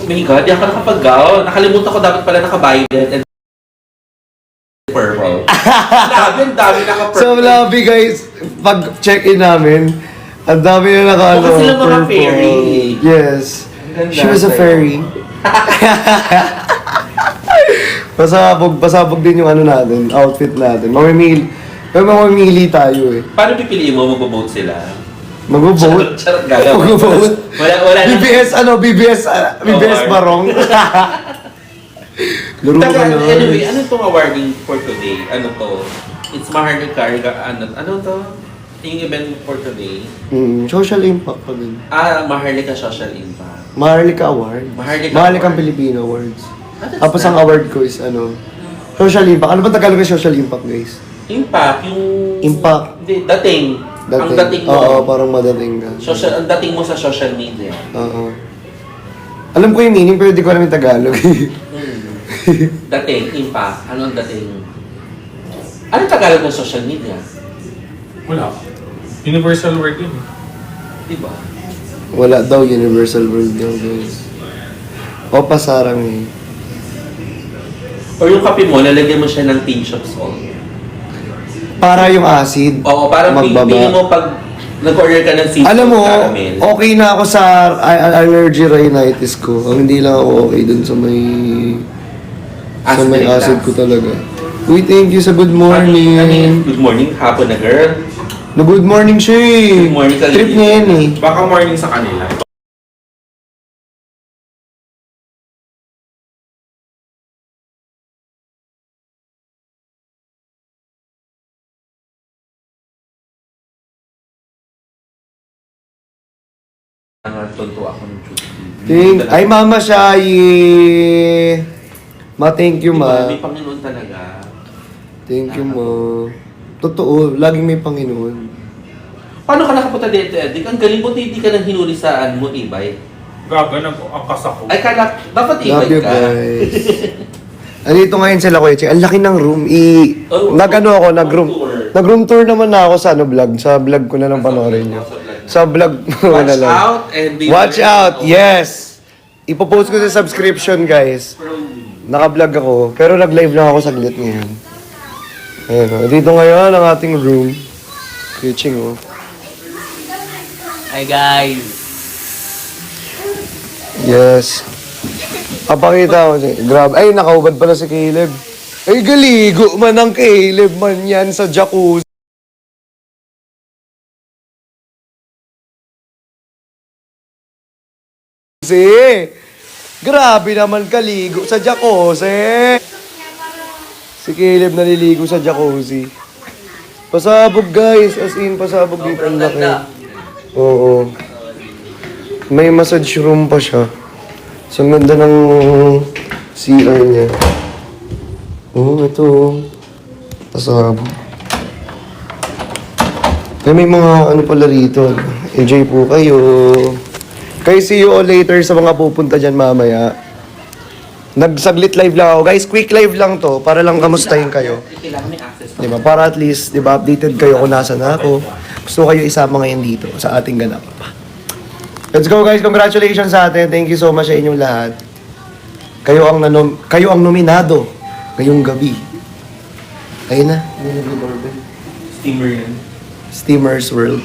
my God, di ako nakapag-gown. Nakalimutan ko dapat pala naka-violet and purple. Ang dami naka-purple. So, labi guys, pag check-in namin, ang dami na naka Baka sila mga fairy. Yes. Ganda, She was a fairy. Pasabog din yung ano natin, outfit natin. Mamimili tayo eh. Paano pipiliin mo? Mag-vote sila? Mag-vote? Charot gagawin. Mag-vote? Wala na. BBS Barong. Laro ka na. Anyway, ano itong awarding for today? Ano to? It's Maharlika. Ano to? Yung event for today? Social impact pa din. Maharlika Social Impact. Maharlika Award. Maharlika Filipino Awards. Tapos ang award ko is Social Impact. Ano ba Tagalog ng Social Impact, guys? Impact, yung... Impact. Hindi, dating. Ang dating mo. Oo, parang madating ka. Ang dating mo sa social media. Oo. Alam ko yung meaning, pero di ko alam yung Tagalog. Dating, impact. Ano ang dating? Ano Tagalog ng social media? Wala. Universal word yun. Diba? Wala daw universal word daw, guys. O pasarang eh. Or yung kape mo, lalagyan mo siya ng pinch of salt. Para yung acid. Oo, parang feeling mo pag nag-order ka ng seafood Alam mo, caramel. okay na ako sa allergy rhinitis ko. Ang hindi lang ako okay dun sa may acid ko talaga. Uy, thank you sa good morning. Good morning, hapon na girl. No, good morning siya eh. Good morning sa Trip niya yan eh. Baka morning sa kanila. Tonto ako ng Tuesday. Ay, Mama Shai. Thank you, ma. May Panginoon talaga. Thank you, ma. Totoo, laging may Panginoon. Paano ka nakapunta dito, Edik? Ang galing mo, hindi ka nang hinuli sa mo e-bike. Gaga, nag-akas ako. Ay, dapat Love e-bike you, ka. guys. Andito ngayon sila, Kuya Ching. Ang laki ng room. Nag-room tour naman na ako sa vlog. Sa vlog ko na lang panoorin nyo. Sa vlog ko na lang. Out and be Watch out, yes! Ipopost ko sa subscription, guys. Naka-vlog ako, pero nag-live lang ako saglit ngayon. Ayan o. Dito ngayon ang ating room. Kuya Ching, oh. Hi guys! Yes. Papakita ko siya. Grabe. Ay, nakaubad pala si Caleb. Ay, galigo man ang Caleb man yan sa jacuzzi. Grabe naman kaligo sa jacuzzi. Si Caleb naliligo sa jacuzzi. Pasabog, guys. As in, pasabog dito ang laki. Oo. May massage room pa siya. So, ang ganda ng CR niya. Ito. Pasabog. May mga ano pala rito. Enjoy po kayo. Guys, see you all later sa mga pupunta dyan mamaya. Nagsaglit live lang ako. Guys, quick live lang to para lang kamustahin kayo. Kailangan may access. Diba? Para at least, diba, updated kayo kung nasa na ako. Gusto kayo isama ngayon dito sa ating ganap. Let's go, guys. Congratulations sa atin. Thank you so much sa inyong lahat. Kayo ang nominado ngayong gabi. Ayun na. Steamer yan. Steamers World.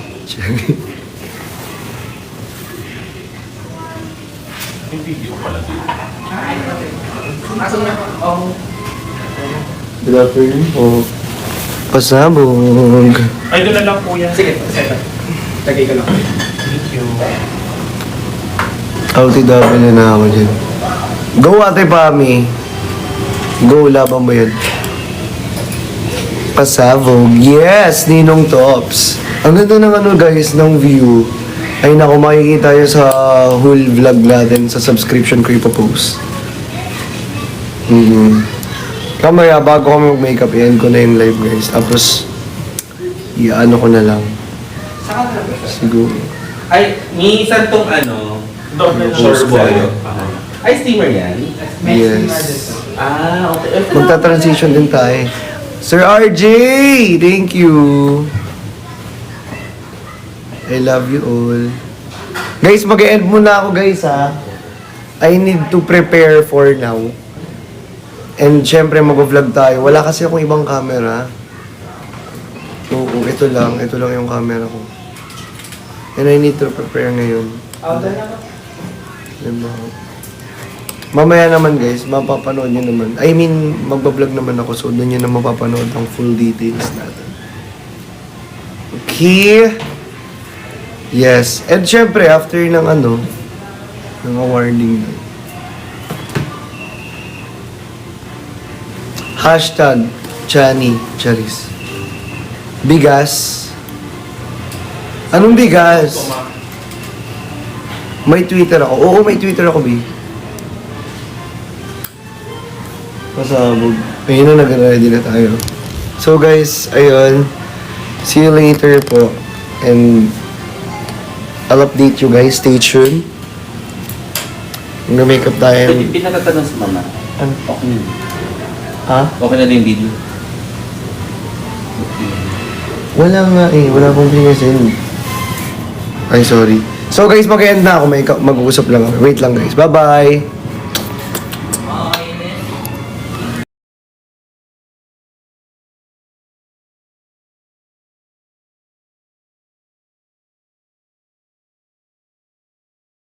Yung video pala dito. Good afternoon po. Pasabog. Ay, doon na lang po yan. Sige, lagay ka lang. Thank you. LTW na ako dyan. Go, Ate Pami. Go, laban mo yun. Pasabog. Yes, Ninong Tops. Ang ganda ng guys, ng view. Ay naku, makikita yun sa whole vlog natin sa subscription ko ipopost. Kamaya, bago kami mag-makeup, yan ko na yung live, guys. Tapos, i-ano ko na lang. Siguro. Ay, minsan tong short boy. Ay, steamer yan? Yes. Okay. Magta-transition din tayo. Sir RJ! Thank you! I love you all. Guys, mag-end muna ako, guys, ha? I need to prepare for now. And syempre mag-vlog tayo. Wala kasi akong ibang camera. Oo, ito lang yung camera ko. And I need to prepare ngayon. Diba? Mamaya naman guys, mapapanood nyo naman. I mean, magbablog naman ako, so doon nyo na mapapanood ang full details natin. Okay? Yes. And syempre, after ng ng awarding na. Hashtag Chani Charis. Bigas. Anong bigas? May Twitter ako. Oo, may Twitter ako, B. Pasabog. Ayun na, nag-ready na tayo. So guys, ayun. See you later po. And I'll update you guys. Stay tuned. Mag-makeup tayo. Pinakatanong sa mama. Ano? Okay na. Ha? Okay na yung video. Wala nga eh. Wala akong pinasend. Ay, sorry. So guys, mag-end na ako. Mag-uusap lang ako. Wait lang guys. Bye-bye!